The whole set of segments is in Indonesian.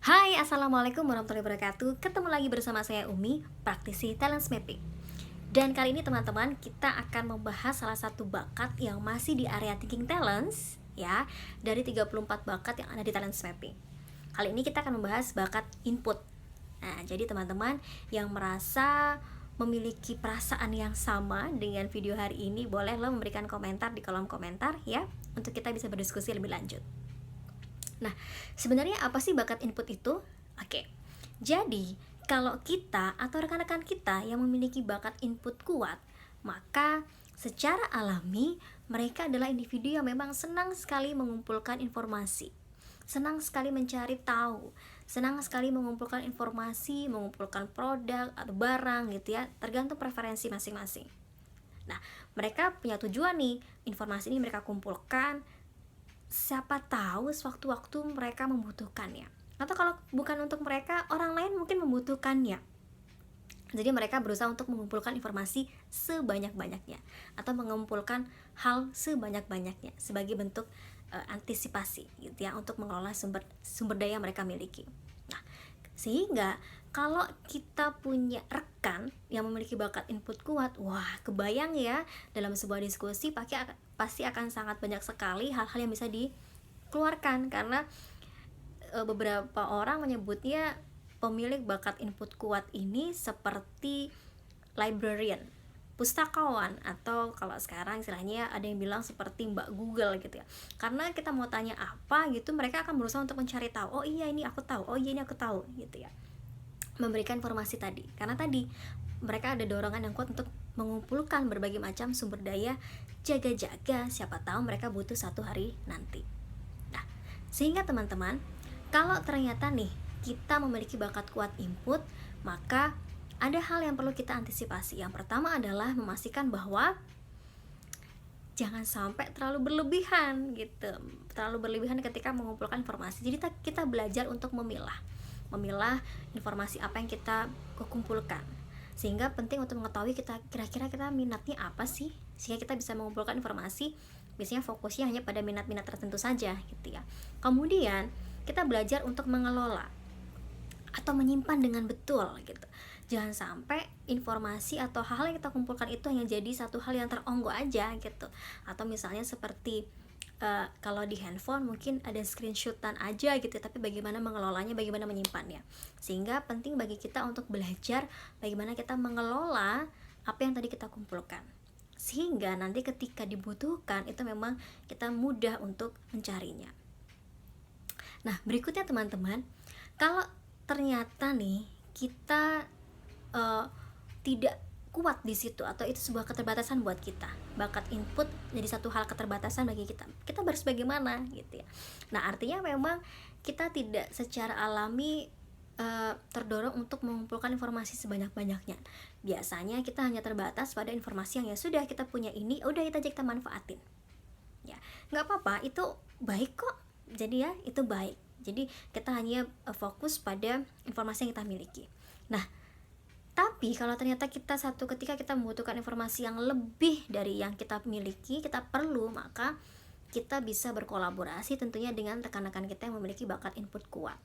Hai, assalamualaikum warahmatullahi wabarakatuh. Ketemu lagi bersama saya Umi, praktisi talent mapping. Dan kali ini teman-teman, kita akan membahas salah satu bakat yang masih di area thinking talents ya, dari 34 bakat yang ada di talent mapping. Kali ini kita akan membahas bakat input. Nah, jadi teman-teman yang merasa memiliki perasaan yang sama dengan video hari ini, boleh lo memberikan komentar di kolom komentar ya, untuk kita bisa berdiskusi lebih lanjut. Nah, sebenarnya apa sih bakat input itu? Oke, jadi kalau kita atau rekan-rekan kita yang memiliki bakat input kuat, maka secara alami mereka adalah individu yang memang senang sekali mengumpulkan informasi, senang sekali mencari tahu, senang sekali mengumpulkan informasi, mengumpulkan produk atau barang gitu ya, tergantung preferensi masing-masing. Nah, mereka punya tujuan nih, informasi ini mereka kumpulkan, siapa tahu sewaktu-waktu mereka membutuhkannya, atau kalau bukan untuk mereka, orang lain mungkin membutuhkannya. Jadi mereka berusaha untuk mengumpulkan informasi sebanyak-banyaknya atau mengumpulkan hal sebanyak-banyaknya sebagai bentuk antisipasi gitu ya, untuk mengelola sumber daya mereka miliki. Nah, sehingga kalau kita punya rekan yang memiliki bakat input kuat, wah kebayang ya, dalam sebuah diskusi pasti akan sangat banyak sekali hal-hal yang bisa dikeluarkan, karena beberapa orang menyebutnya pemilik bakat input kuat ini seperti librarian, pustakawan, atau kalau sekarang istilahnya ada yang bilang seperti Mbak Google gitu ya. Karena kita mau tanya apa gitu, mereka akan berusaha untuk mencari tahu, oh iya ini aku tahu, oh iya ini aku tahu gitu ya, memberikan informasi tadi. Karena tadi mereka ada dorongan yang kuat untuk mengumpulkan berbagai macam sumber daya, jaga-jaga siapa tahu mereka butuh satu hari nanti. Nah, sehingga teman-teman, kalau ternyata nih kita memiliki bakat kuat input, maka ada hal yang perlu kita antisipasi. Yang pertama adalah memastikan bahwa jangan sampai terlalu berlebihan gitu, terlalu berlebihan ketika mengumpulkan informasi. Jadi kita belajar untuk memilah informasi apa yang kita kumpulkan, sehingga penting untuk mengetahui kira-kira kita minatnya apa sih, sehingga kita bisa mengumpulkan informasi. Biasanya fokusnya hanya pada minat-minat tertentu saja gitu ya. Kemudian kita belajar untuk mengelola atau menyimpan dengan betul gitu. Jangan sampai informasi atau hal yang kita kumpulkan itu hanya jadi satu hal yang teronggok aja gitu. Atau misalnya seperti kalau di handphone mungkin ada screenshotan aja gitu, tapi bagaimana mengelolanya, bagaimana menyimpannya. Sehingga penting bagi kita untuk belajar bagaimana kita mengelola apa yang tadi kita kumpulkan, sehingga nanti ketika dibutuhkan itu memang kita mudah untuk mencarinya. Nah, berikutnya teman-teman, kalau ternyata nih kita tidak kuat di situ, atau itu sebuah keterbatasan buat kita, bakat input jadi satu hal keterbatasan bagi kita harus bagaimana gitu ya. Nah, artinya memang kita tidak secara alami terdorong untuk mengumpulkan informasi sebanyak-banyaknya. Biasanya kita hanya terbatas pada informasi yang ya sudah kita punya ini, udah kita aja kita manfaatin ya, nggak apa-apa, itu baik kok. Jadi ya, itu baik. Jadi kita hanya fokus pada informasi yang kita miliki. Nah, tapi kalau ternyata ketika kita membutuhkan informasi yang lebih dari yang kita miliki, kita perlu, maka kita bisa berkolaborasi tentunya dengan rekan-rekan kita yang memiliki bakat input kuat.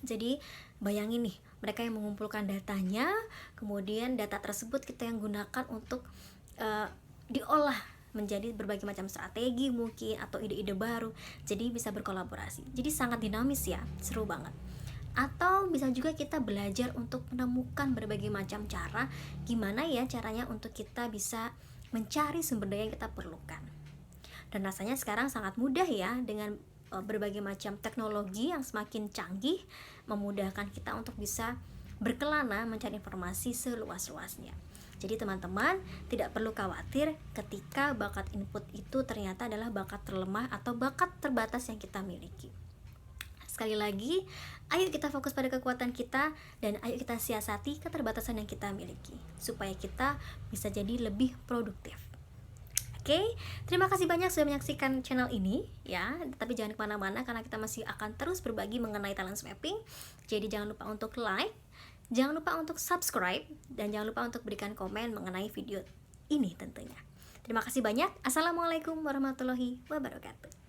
Jadi bayangin nih, mereka yang mengumpulkan datanya, kemudian data tersebut kita yang gunakan untuk diolah menjadi berbagai macam strategi mungkin, atau ide-ide baru. Jadi bisa berkolaborasi. Jadi sangat dinamis ya, seru banget. Atau bisa juga kita belajar untuk menemukan berbagai macam cara, gimana ya caranya untuk kita bisa mencari sumber daya yang kita perlukan. Dan rasanya sekarang sangat mudah ya, dengan berbagai macam teknologi yang semakin canggih, memudahkan kita untuk bisa berkelana mencari informasi seluas-luasnya. Jadi teman-teman tidak perlu khawatir ketika bakat input itu ternyata adalah bakat terlemah atau bakat terbatas yang kita miliki. Sekali lagi, ayo kita fokus pada kekuatan kita, dan ayo kita siasati keterbatasan yang kita miliki supaya kita bisa jadi lebih produktif. Oke, terima kasih banyak sudah menyaksikan channel ini ya. Tapi jangan kemana-mana, karena kita masih akan terus berbagi mengenai talent mapping. Jadi jangan lupa untuk like, jangan lupa untuk subscribe, dan jangan lupa untuk berikan komen mengenai video ini tentunya. Terima kasih banyak. Assalamualaikum warahmatullahi wabarakatuh.